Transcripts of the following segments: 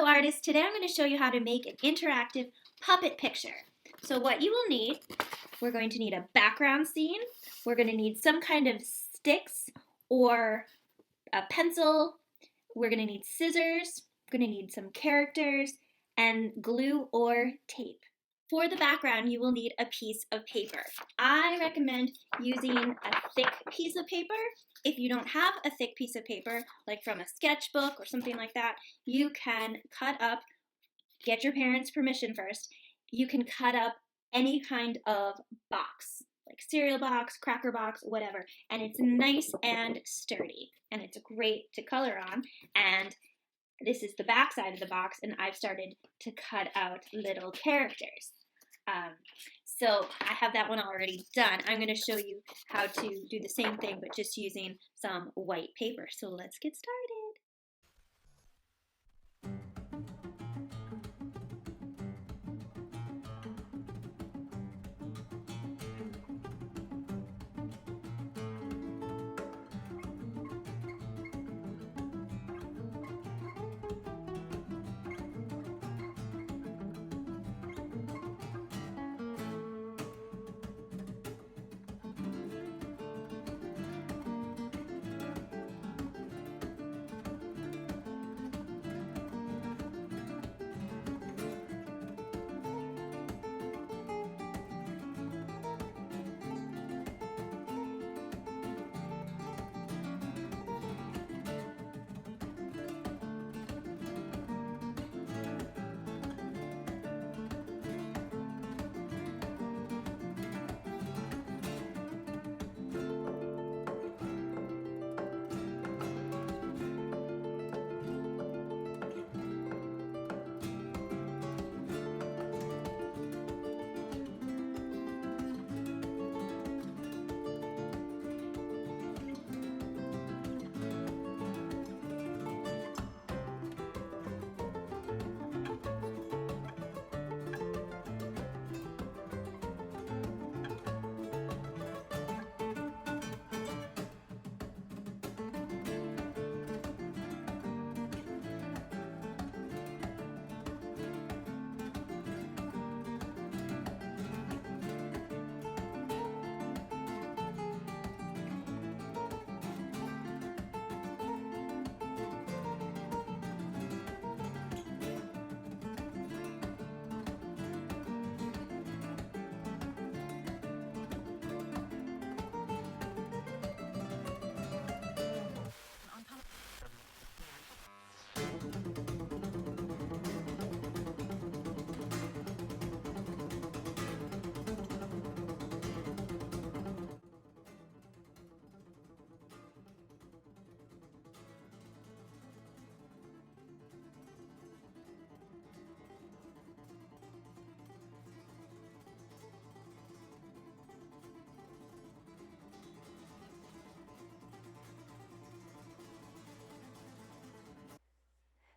Hello artists, today I'm going to show you how to make an interactive puppet picture. So what you will need, we're going to need a background scene, we're going to need some kind of sticks or a pencil, we're going to need scissors, we're going to need some characters, and glue or tape. For the background, you will need a piece of paper. I recommend using a thick piece of paper. If you don't have a thick piece of paper, like from a sketchbook or something like that, you can cut up, get your parents' permission first, you can cut up any kind of box, like cereal box, cracker box, whatever, and it's nice and sturdy, and it's great to color on, and this is the back side of the box, and I've started to cut out little characters. So I have that one already done. I'm going to show you how to do the same thing, but just using some white paper. So let's get started.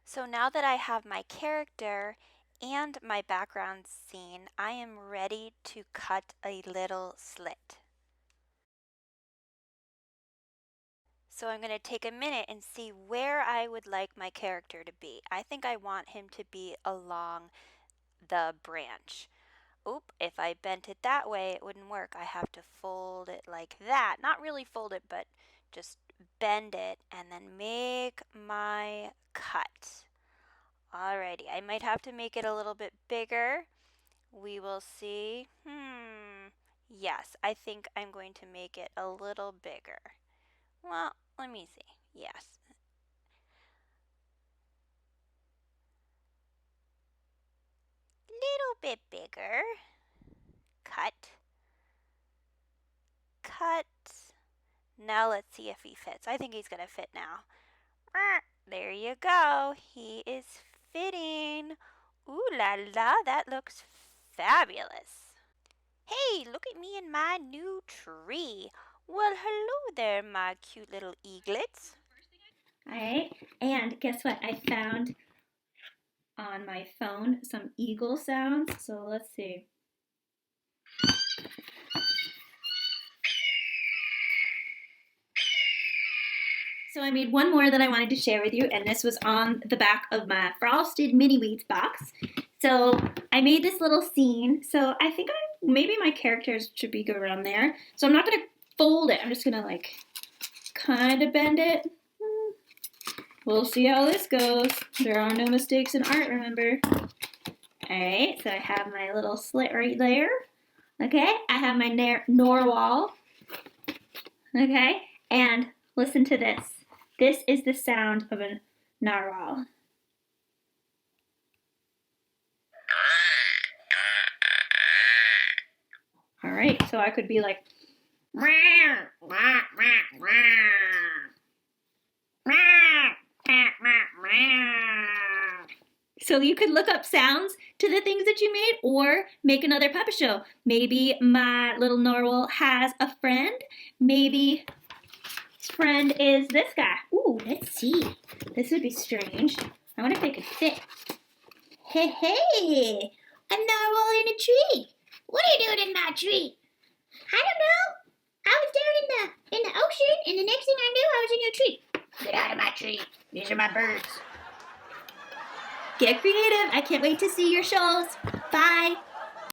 So now that I have my character and my background scene, I am ready to cut a little slit. So I'm going to take a minute and see where I would like my character to be. I think I want him to be along the branch. Oop, if I bent it that way, it wouldn't work. I have to fold it like that. Not really fold it, but just bend it and then make my cut. Alrighty, I might have to make it a little bit bigger. We will see. Yes, I think I'm going to make it a little bigger. Well, let me see. Yes. Little bit bigger. Cut. Cut. Now let's see if he fits. I think he's going to fit now. There you go. He is fitting. Ooh la la, that looks fabulous. Hey, look at me and my new tree. Well, hello there, my cute little eaglets. Alright, and guess what? I found on my phone some eagle sounds. So let's see. So I made one more that I wanted to share with you, and this was on the back of my Frosted Mini Wheats box. So I made this little scene. So I think maybe my characters should be go around there. So I'm not gonna fold it. I'm just gonna like kind of bend it. We'll see how this goes. There are no mistakes in art, remember? Alright, so I have my little slit right there. Okay, I have my narwhal. Okay, and listen to this. This is the sound of a narwhal. Alright, so I could be like, so you could look up sounds to the things that you made or make another puppet show. Maybe my little narwhal has a friend. Maybe his friend is this guy. Ooh, let's see. This would be strange. I wonder if they could fit. Hey, hey, a narwhal in a tree. What are you doing in my tree? I don't know. I was down in the ocean, and the next thing I knew, I was in your tree. Get out of my tree. These are my birds. Get creative. I can't wait to see your shows. Bye.